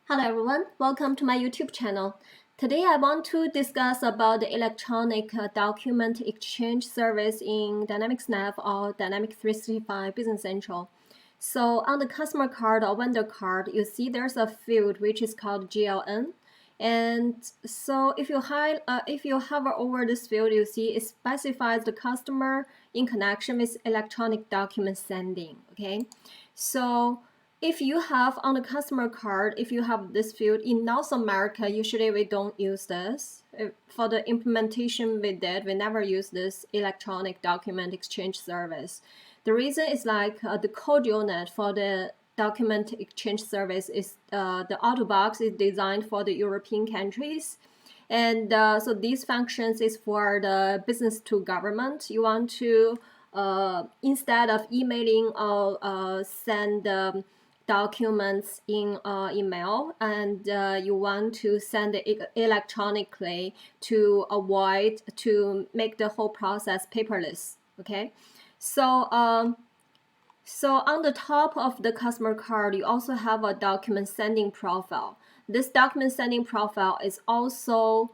Hello everyone, welcome to my YouTube channel. Today I want to discuss about the electronic document exchange service in Dynamics Nav or Dynamics 365 Business Central. So on the customer card or vendor card, you see there's a field which is called GLN. And so if you hover over this field, you see it specifies the customer in connection with electronic document sending. Okay, so if you have on the customer card, if you have this field in North America, usually we don't use this. For the implementation we did, we never use this electronic document exchange service. The reason is like the code unit for the document exchange service is the out-of-box is designed for the European countries. And so these functions is for the business to government. You want to, instead of emailing or send documents in email, and you want to send it electronically to make the whole process paperless. Okay, so so on the top of the customer card, you also have a document sending profile. This document sending profile is also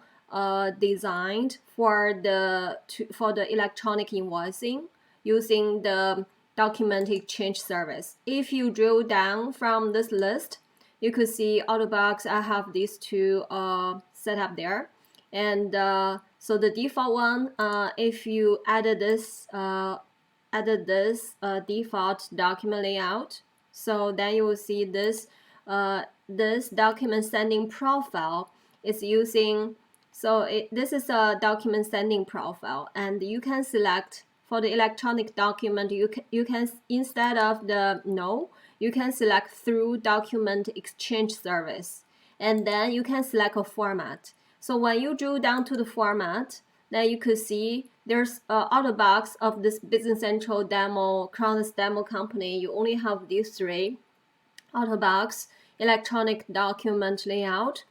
designed for the electronic invoicing using the document exchange service. If you drill down from this list, you could see out of the box I have these two set up there. And so the default one, if you added this default document layout, so then you will see this this document sending profile is using, so this is a document sending profile, and you can select for the electronic document, you can instead of the no, you can select through document exchange service, and then you can select a format. So when you drill down to the format, then you could see there's out of box of this Business Central demo, Crownless demo company. You only have these three out of box electronic document layout,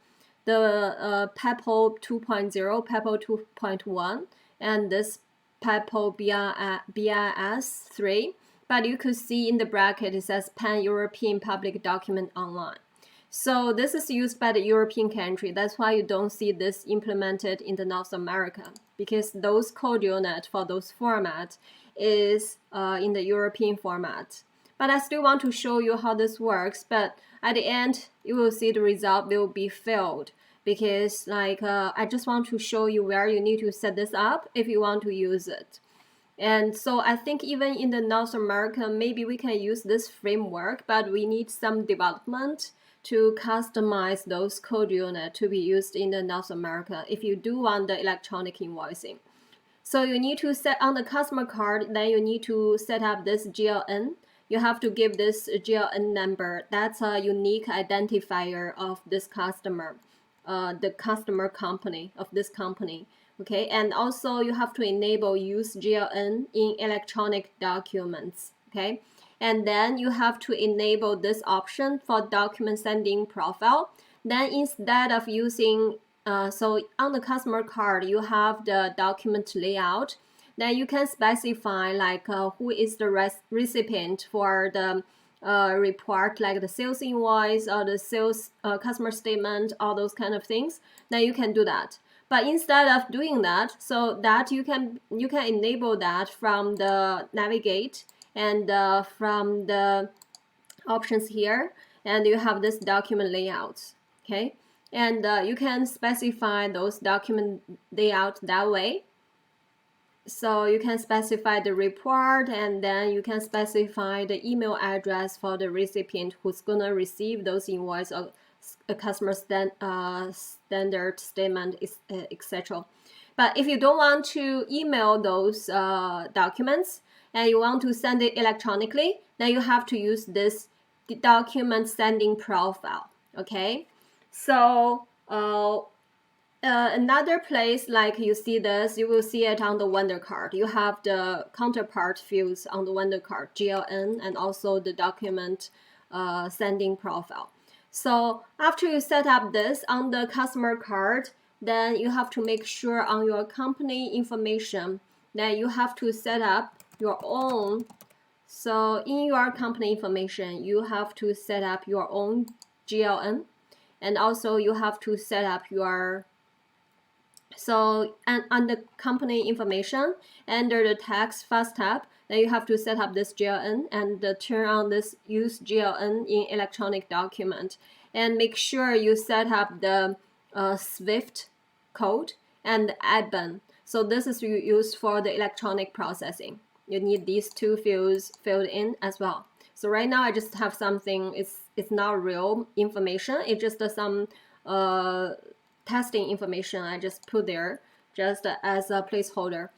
the PEPL 2.0, PEPL 2.1, and this PEPL BIS 3. But you could see in the bracket it says Pan-European Public Document Online. So this is used by the European country. That's why you don't see this implemented in the North America, because those code unit for those formats is in the European format. But I still want to show you how this works. But at the end, you will see the result will be failed, because I just want to show you where you need to set this up if you want to use it. And so I think even in the North America, maybe we can use this framework, but we need some development to customize those code units to be used in the North America if you do want the electronic invoicing. So you need to set on the customer card, then you need to set up this GLN. You have to give this GLN number. That's a unique identifier of this customer, the customer company of this company. Okay, and also you have to enable use GLN in electronic documents. Okay, and then you have to enable this option for document sending profile. Then instead of using, so on the customer card, you have the document layout. Then you can specify like who is the recipient for the report, like the sales invoice or the sales customer statement, all those kind of things. Then you can do that. But instead of doing that, so that you can enable that from the navigate and from the options here, and you have this document layouts. Okay, and you can specify those document layout that way. So you can specify the report, and then you can specify the email address for the recipient who's gonna receive those invoice or a customer standard statement, etc. But if you don't want to email those documents and you want to send it electronically, then you have to use this document sending profile. Okay, so another place like you see this, you will see it on the vendor card. You have the counterpart fields on the vendor card, GLN, and also the document sending profile. So after you set up this on the customer card, then you have to make sure on your company information that you have to set up your own. So in your company information, you have to set up your own GLN. and also you have to set up your, so and under company information, under the tax fast tab, then you have to set up this GLN and turn on this use GLN in electronic document, and make sure you set up the Swift code and IBAN. So this is used for the electronic processing. You need these two fields filled in as well. So right now I just have something, it's not real information, it's just some testing information I just put there just as a placeholder.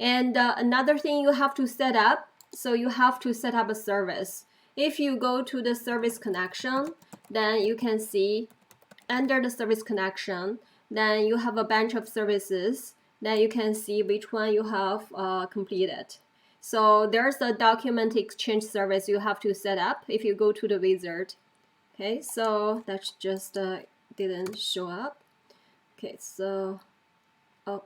And another thing you have to set up, so you have to set up a service. If you go to the service connection, then you can see under the service connection, then you have a bunch of services. Then you can see which one you have completed. So there's a document exchange service you have to set up if you go to the wizard. Okay, so that's just didn't show up. Okay, so, oh,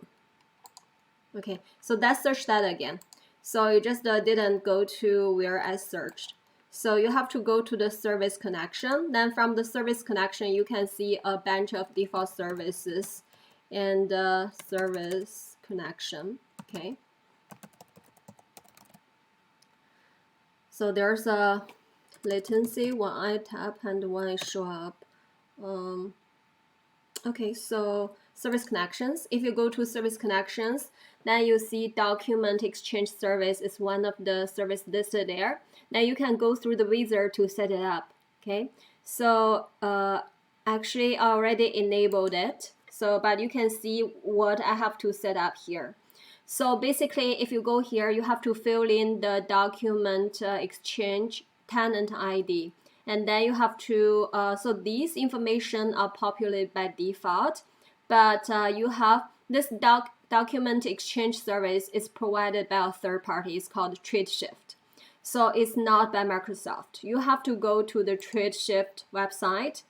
okay, so let's search that again. So you just didn't go to where I searched. So you have to go to the service connection. Then from the service connection, you can see a bunch of default services and service connection, okay. So there's a latency when I tap and when I show up. Okay, so service connections. If you go to service connections, then you see document exchange service is one of the service listed there. Then you can go through the wizard to set it up. Okay, so actually I already enabled it. So, but you can see what I have to set up here. So basically, if you go here, you have to fill in the document exchange tenant ID. And then you have to, so these information are populated by default, but you have this document exchange service is provided by a third party. It's called TradeShift. So it's not by Microsoft. You have to go to the TradeShift website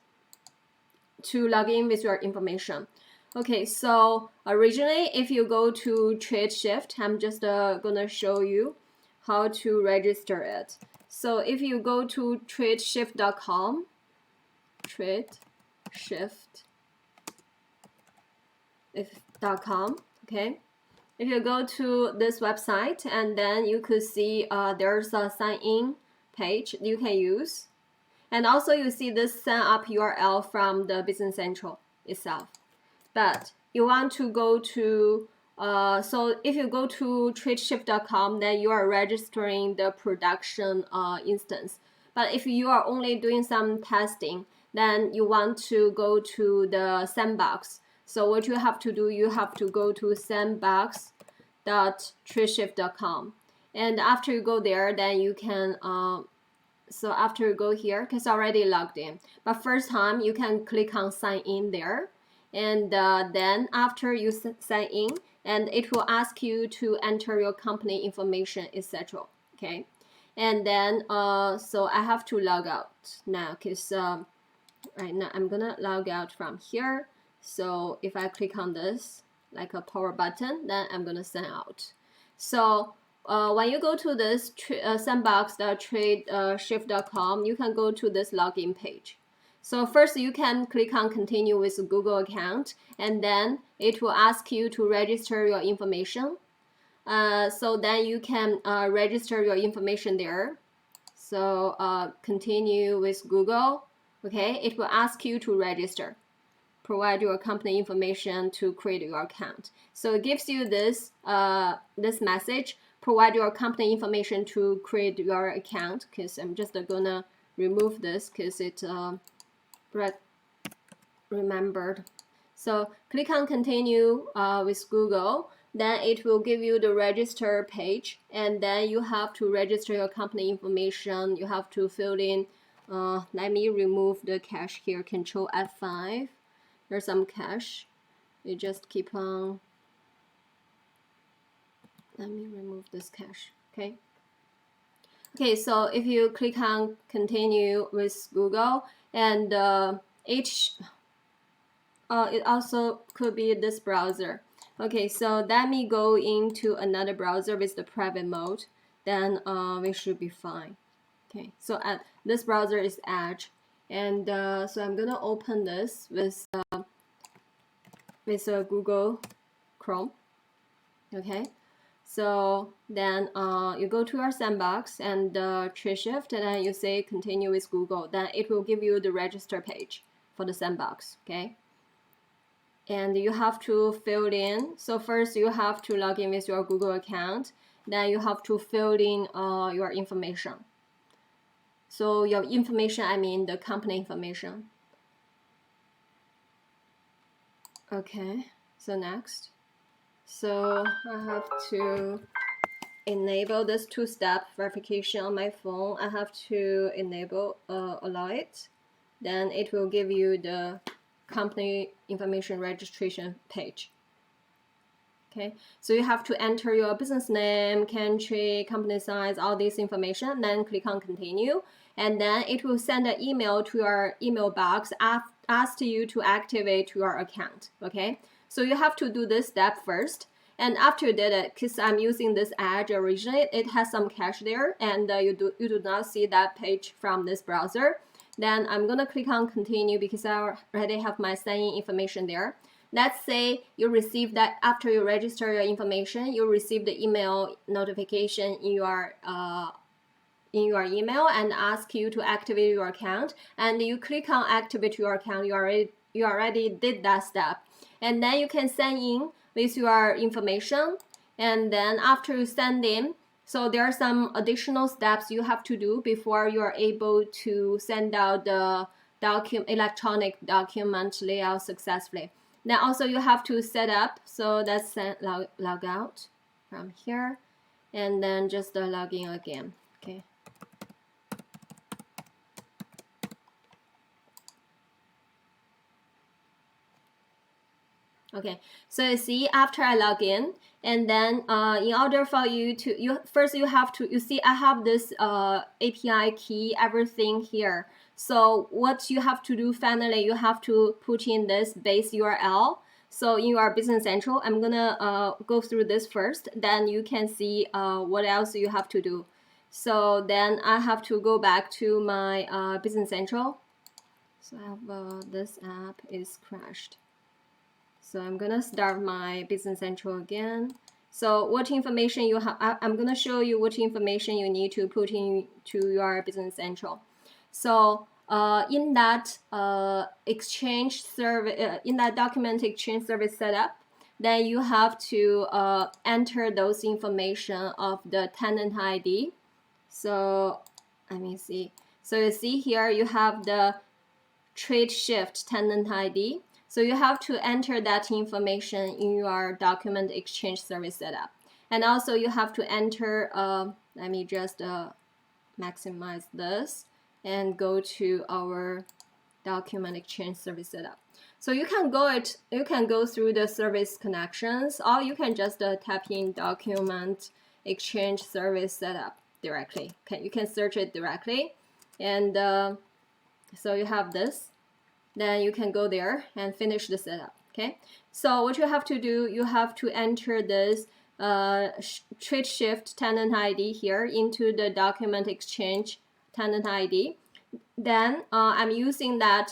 to log in with your information. Okay, so originally, if you go to TradeShift, I'm just gonna show you how to register it. So if you go to tradeshift.com, tradeshift.com, okay. If you go to this website, and then you could see there's a sign in page you can use. And also you see this sign up URL from the Business Central itself. But you want to go to, so if you go to tradeshift.com, then you are registering the production instance. But if you are only doing some testing, then you want to go to the sandbox. So what you have to do, you have to go to sandbox.tradeshift.com. And after you go there, then you can, so after you go here, because already logged in. But first time, you can click on sign in there. And then after you sign in, and it will ask you to enter your company information, etc. Okay, and then so I have to log out now, because right now I'm gonna log out from here. So if I click on this like a power button, then I'm gonna sign out. So when you go to this sandbox.tradeshift.com, you can go to this login page. So first you can click on continue with Google account, and then it will ask you to register your information. So then you can register your information there. So continue with Google. Okay, it will ask you to register. Provide your company information to create your account. So it gives you this this message. Provide your company information to create your account. Because I'm just gonna remove this because it remembered. So click on continue with Google, then it will give you the register page, and then you have to register your company information. You have to fill in, let me remove the cache here, Control F5. There's some cache. You just keep on, let me remove this cache, okay. Okay, so if you click on continue with Google, and it also could be this browser. Okay, so let me go into another browser with the private mode, then we should be fine. Okay, so this browser is Edge, And so I'm gonna open this with Google Chrome. Okay, so then you go to your sandbox and trade shift, and then you say continue with Google. Then it will give you the register page for the sandbox. Okay, and you have to fill in. So first you have to log in with your Google account. Then you have to fill in your information. So your information, I mean the company information. Okay, so next. So I have to enable this two-step verification on my phone. I have to enable allow it. Then it will give you the company information registration page. Okay, so you have to enter your business name, country, company size, all this information, then click on continue, and then it will send an email to your email box, ask you to activate your account. Okay, so you have to do this step first, and after you did it, because I'm using this Azure originally, it has some cache there, and you do not see that page from this browser. Then I'm gonna click on continue because I already have my sign-in information there. Let's say you receive that after you register your information, you receive the email notification in your email and ask you to activate your account, and you click on activate your account. You already did that step, and then you can send in with your information, and then after you send in, so there are some additional steps you have to do before you are able to send out the electronic document layout successfully. Then also you have to set up, so that's log out from here, and then just log in again. Okay. Okay, so you see after I log in, and then in order for you to, you have to, you see I have this API key, everything here. So what you have to do finally, you have to put in this base URL. So in your Business Central, I'm gonna go through this first, then you can see what else you have to do. So then I have to go back to my Business Central. So I have this app is crashed. So I'm gonna start my Business Central again. So what information you have, I'm gonna show you what information you need to put into your Business Central. So in that exchange service, in that document exchange service setup, then you have to enter those information of the tenant ID. So let me see. So you see here you have the trade shift tenant ID. So you have to enter that information in your document exchange service setup. And also you have to enter, let me just maximize this and go to our document exchange service setup. So you can go through the service connections, or you can just type in document exchange service setup directly. Okay, you can search it directly, and so you have this. Then you can go there and finish the setup. Okay, so what you have to do, you have to enter this trade shift tenant ID here into the document exchange tenant ID. Then I'm using that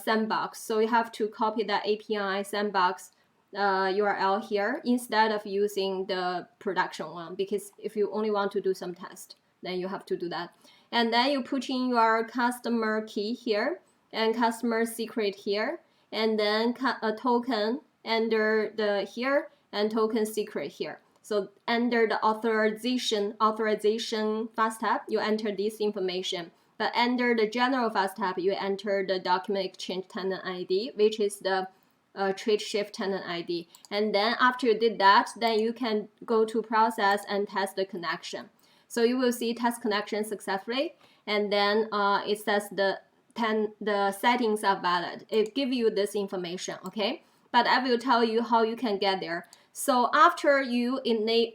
sandbox, so you have to copy that API sandbox URL here instead of using the production one, because if you only want to do some test, then you have to do that. And then you put in your customer key here and customer secret here, and then a token under the here and token secret here. So under the authorization fast tab, you enter this information. But under the general fast tab, you enter the document exchange tenant ID, which is the trade shift tenant ID. And then after you did that, then you can go to process and test the connection. So you will see test connection successfully, and then it says the settings are valid. It gives you this information, okay? But I will tell you how you can get there. So after you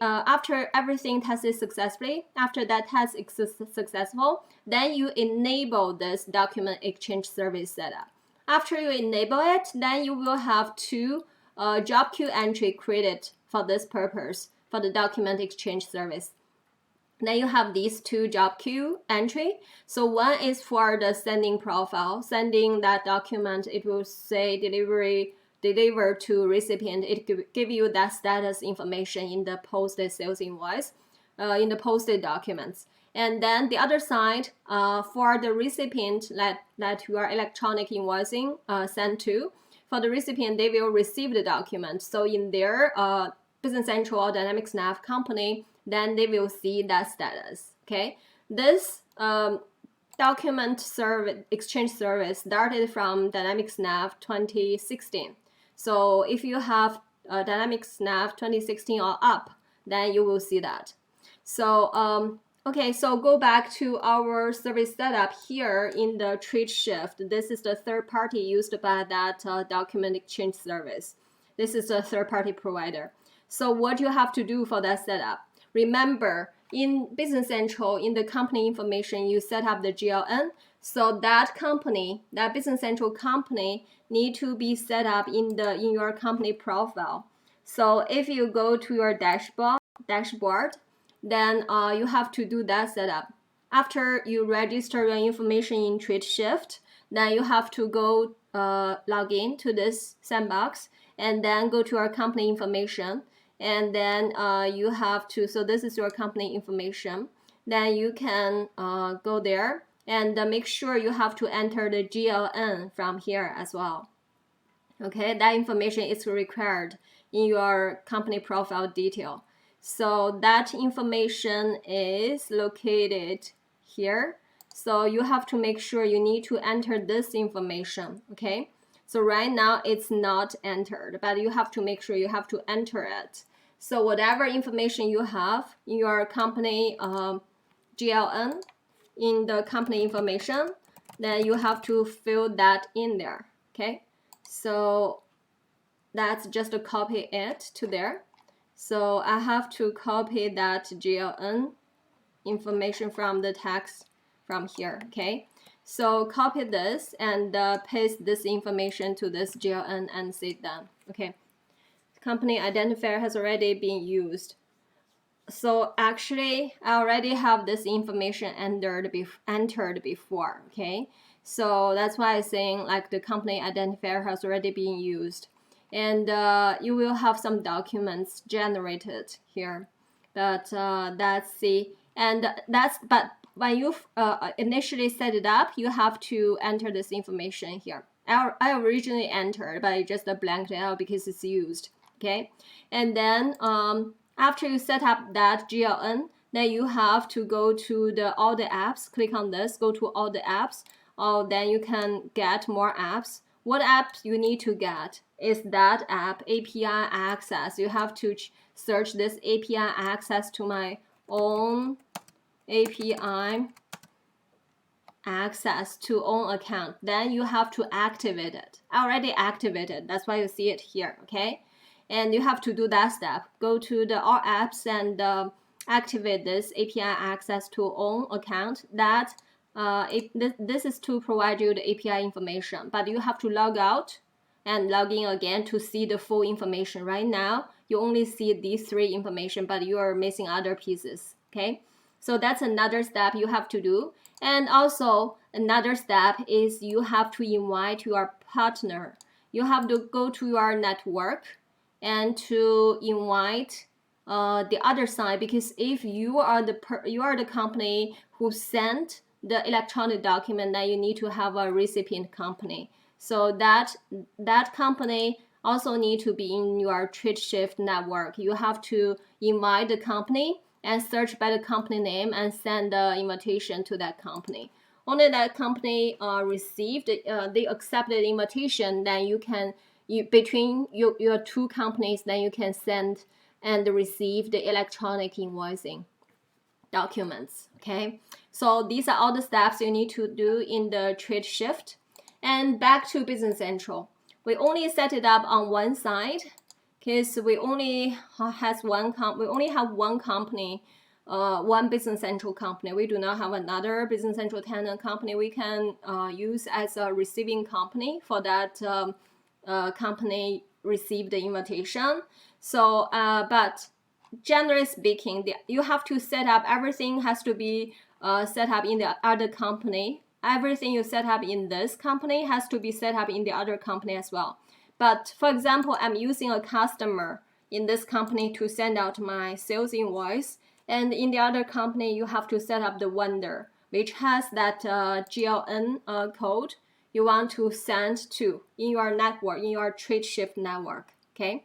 after everything tested successfully, after that test is successful, then you enable this document exchange service setup. After you enable it, then you will have two job queue entry created for this purpose, for the document exchange service. Then you have these two job queue entry. So one is for the sending profile, sending that document. It will say deliver to recipient. It give you that status information in the posted sales invoice, in the posted documents. And then the other side, for the recipient that you are electronic invoicing sent to, for the recipient, they will receive the document. So in their Business Central or Dynamics Nav company, then they will see that status. Okay, this document exchange service started from Dynamics Nav 2016. So if you have Dynamics Nav 2016 or up, then you will see that. So okay, so go back to our service setup here in the Tradeshift. This is the third party used by that document exchange service. This is a third party provider. So what you have to do for that setup? Remember, in Business Central, in the company information, you set up the GLN. So that company, that Business Central company, need to be set up in your company profile. So if you go to your dashboard, then you have to do that setup. After you register your information in Tradeshift, then you have to go log in to this sandbox and then go to our company information. And then you have to, so this is your company information. Then you can go there and make sure you have to enter the GLN from here as well. Okay, that information is required in your company profile detail. So that information is located here. So you have to make sure you need to enter this information, okay? So right now it's not entered, but you have to make sure you have to enter it. So whatever information you have in your company GLN, in the company information, then you have to fill that in there, okay? So that's just to copy it to there. So I have to copy that GLN information from the text from here, okay? So copy this and paste this information to this GLN and save done, okay? Company identifier has already been used. So actually, I already have this information entered before, okay? So that's why I'm saying like the company identifier has already been used. And you will have some documents generated here. But that's the, and that's, but when you initially set it up, you have to enter this information here. I originally entered, but I just blanked it out because it's used, okay? And then after you set up that GLN, then you have to go to all the apps, click on this, go to all the apps, then you can get more apps. What apps you need to get is that app, API access. You have to search this API access to my own API access to own account. Then you have to activate it. I already activated, that's why you see it here, okay? And you have to do that step. Go to the all apps and activate this API access to own account. That this is to provide you the API information, but you have to log out and log in again to see the full information. Right now, you only see these three information, but you are missing other pieces, okay? So that's another step you have to do. And also another step is you have to invite your partner. You have to go to your network and to invite the other side, because if you are the company who sent the electronic document, then you need to have a recipient company. So that company also need to be in your Tradeshift network. You have to invite the company and search by the company name and send the invitation to that company. Only that company received, they accepted the invitation, then you can, between your two companies, then you can send and receive the electronic invoicing documents, okay? So these are all the steps you need to do in the Tradeshift. And back to Business Central. We only set it up on one side because we only have one company, one Business Central company. We do not have another Business Central tenant company we can use as a receiving company for that company receive the invitation. So, but generally speaking, you have to set up, everything has to be set up in the other company. Everything you set up in this company has to be set up in the other company as well. But for example, I'm using a customer in this company to send out my sales invoice, and in the other company you have to set up the vendor, which has that GLN code you want to send to in your network, in your trade shift network. Okay,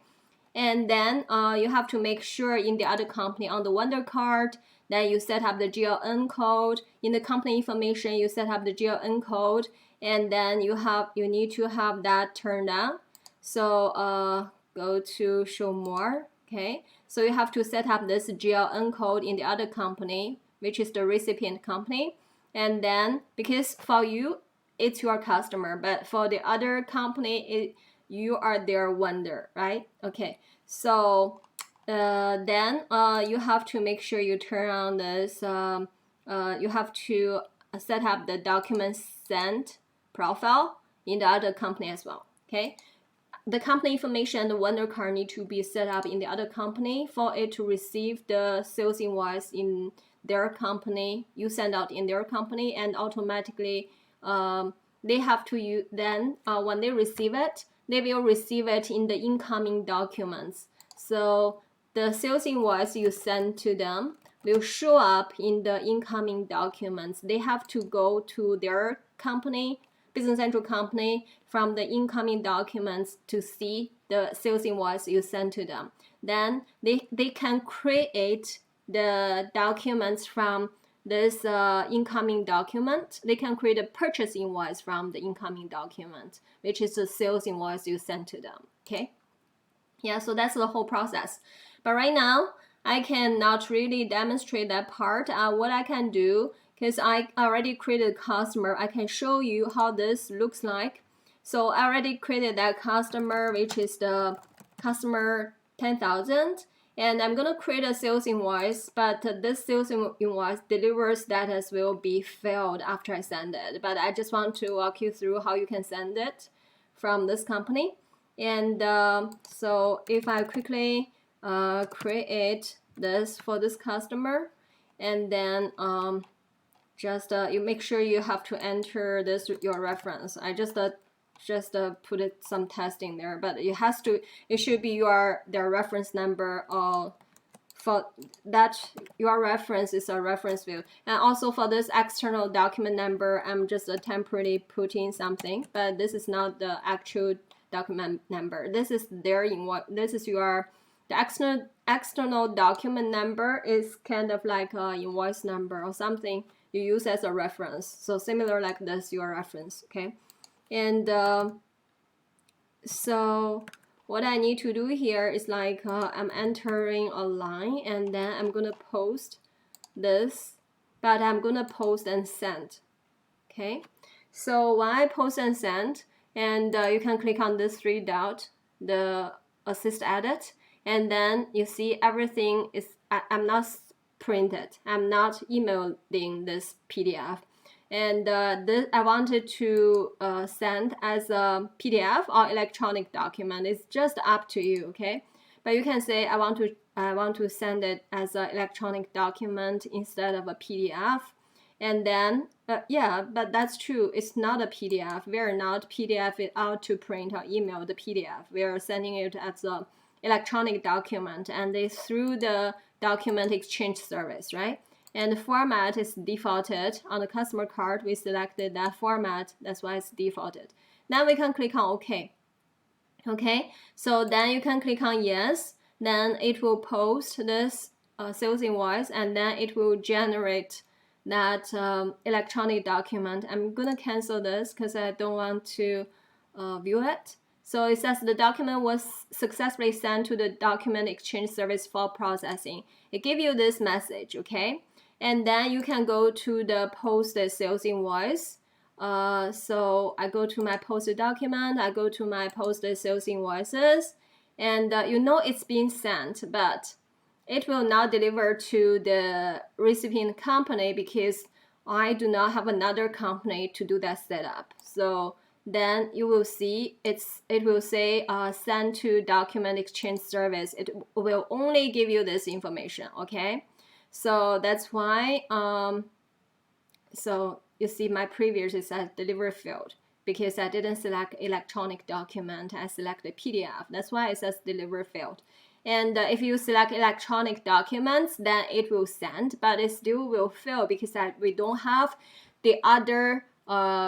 and then you have to make sure in the other company on the vendor card that you set up the GLN code. In the company information, you set up the GLN code, and then you need to have that turned on. So go to show more. Okay, so you have to set up this GLN code in the other company, which is the recipient company. And then because for you it's your customer, but for the other company you are their vendor, right? Okay, so then you have to make sure you turn on this. You have to set up the document sent profile in the other company as well. Okay, the company information and the vendor card need to be set up in the other company for it to receive the sales invoice in their company. You send out in their company, and automatically they have to use, then when they receive it, they will receive it in the incoming documents. So the sales invoice you send to them will show up in the incoming documents. They have to go to their company, Business Central company, from the incoming documents to see the sales invoice you send to them. Then they can create the documents from this incoming document. They can create a purchase invoice from the incoming document, which is the sales invoice you send to them. Okay, yeah, so that's the whole process. But right now I cannot really demonstrate that part. What I can do, because I already created a customer, I can show you how this looks like. So I already created that customer, which is the customer 10,000, and I'm gonna create a sales invoice, but this sales invoice delivery status will be failed after I send it. But I just want to walk you through how you can send it from this company. And so if I quickly create this for this customer, and then just you make sure you have to enter this your reference. I just put it some testing there, but it should be their reference number, or for that your reference is a reference field. And also for this external document number, I'm just temporarily putting something, but this is not the actual document number. This is the external document number is kind of like a invoice number or something you use as a reference. So similar like this, your reference. Okay, and so what I need to do here is like I'm entering a line, and then I'm gonna post this, but I'm gonna post and send. Okay, so when I post and send, and you can click on this three dot, the assist edit, and then you see everything is, I'm not printed, I'm not emailing this PDF. And this I wanted to send as a PDF or electronic document. It's just up to you, okay? But you can say I want to send it as an electronic document instead of a PDF. And then yeah, but that's true. It's not a PDF. We are not PDF it out to print or email the PDF. We are sending it as a electronic document, and it's through the document exchange service, right? And the format is defaulted on the customer card. We selected that format, that's why it's defaulted. Then we can click on OK. Okay, so then you can click on yes. Then it will post this sales invoice, and then it will generate that electronic document. I'm gonna cancel this because I don't want to view it. So it says the document was successfully sent to the document exchange service for processing. It gives you this message, okay? And then you can go to the posted sales invoice. So I go to my posted document, I go to my posted sales invoices, and you know it's being sent, but it will not deliver to the recipient company because I do not have another company to do that setup. So then you will see it will say send to document exchange service. It will only give you this information, okay? So that's why so you see my previous is at delivery field because I didn't select electronic document, I selected PDF. That's why it says delivery field. And if you select electronic documents, then it will send, but it still will fail because we don't have the other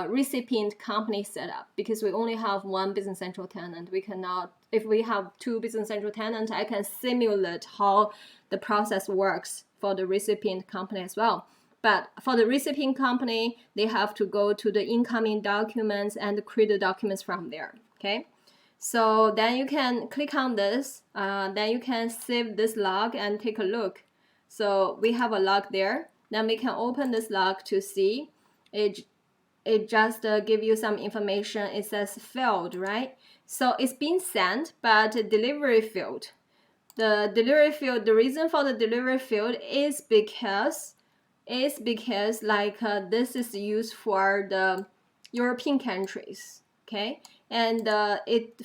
recipient company set up because we only have one Business Central tenant. We cannot, if we have two Business Central tenants, I can simulate how the process works for the recipient company as well. But for the recipient company, they have to go to the incoming documents and create the documents from there, okay? So then you can click on this, then you can save this log and take a look. So we have a log there. Then we can open this log to see. It just give you some information. It says failed, right? So it's been sent, but delivery failed. The delivery field, the reason for the delivery field is because like this is used for the European countries, okay? And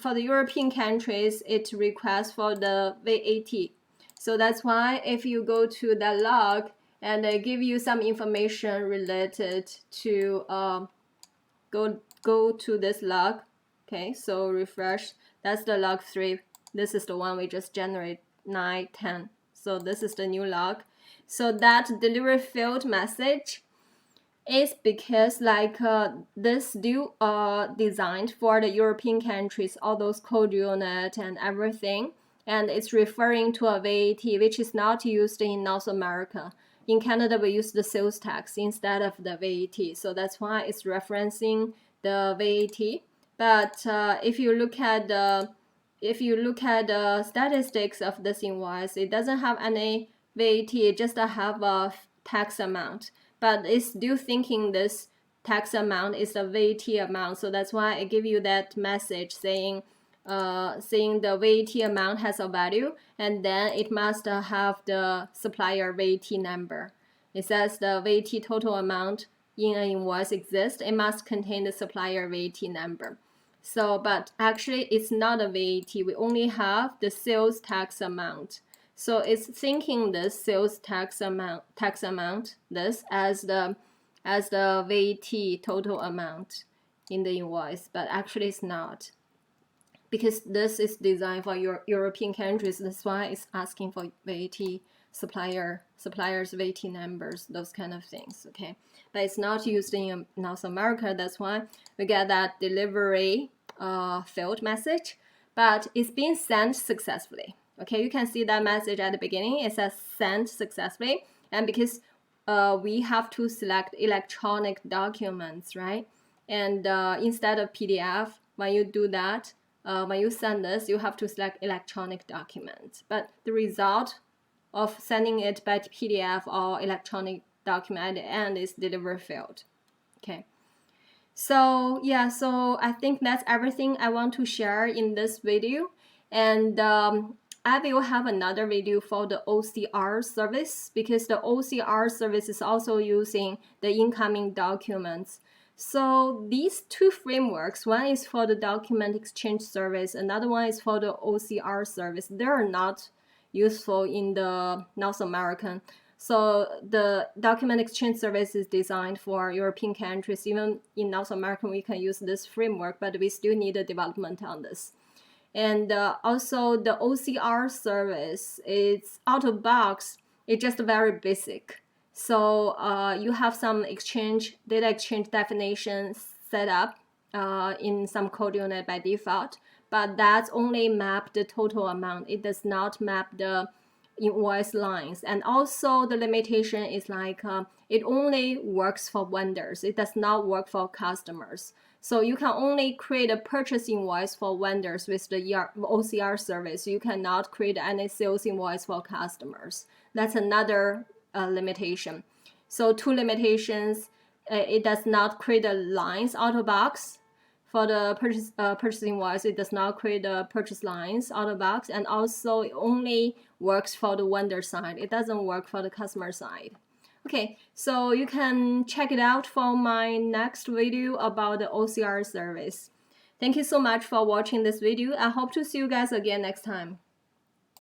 for the European countries, it requests for the VAT. So that's why if you go to the log and give you some information related to go to this log, okay? So refresh. That's the log 3. This is the one we just generate 9, 10. So this is the new log. So that delivery field message is because like this do designed for the European countries, all those code unit and everything, and it's referring to a VAT which is not used in North America. In Canada, we use the sales tax instead of the VAT, so that's why it's referencing the VAT. But if you look at the statistics of this invoice, it doesn't have any VAT, it just have a tax amount, but it's still thinking this tax amount is a VAT amount. So that's why I give you that message saying the VAT amount has a value, and then it must have the supplier VAT number. It says the VAT total amount in an invoice exists. It must contain the supplier VAT number. So, but actually it's not a VAT. We only have the sales tax amount. So it's thinking this sales tax amount this as the VAT total amount in the invoice, but actually it's not, because this is designed for European countries. That's why it's asking for VAT suppliers VAT numbers, those kind of things, okay? But it's not used in North America. That's why we get that delivery failed message, but it's been sent successfully. Okay, you can see that message at the beginning. It says sent successfully, and because we have to select electronic documents, right? And instead of PDF, when you do that, when you send this, you have to select electronic documents. But the result of sending it by PDF or electronic document at the end is delivery failed. Okay. So yeah, so I think that's everything I want to share in this video. And I will have another video for the OCR service, because the OCR service is also using the incoming documents. So these two frameworks, one is for the document exchange service, another one is for the OCR service. They are not useful in the North American. So the document exchange service is designed for European countries. Even in North America, we can use this framework, but we still need a development on this. And also the OCR service, it's out of box. It's just very basic. So you have some data exchange definitions set up in some code unit by default, but that's only map the total amount. It does not map the invoice lines. And also the limitation is like it only works for vendors. It does not work for customers. So you can only create a purchase invoice for vendors with the OCR service. You cannot create any sales invoice for customers. That's another limitation. So two limitations: it does not create the lines out of box. For the purchase invoice, it does not create the purchase lines out of box, and also it only works for the vendor side. It doesn't work for the customer side. Okay, so you can check it out for my next video about the OCR service. Thank you so much for watching this video. I hope to see you guys again next time.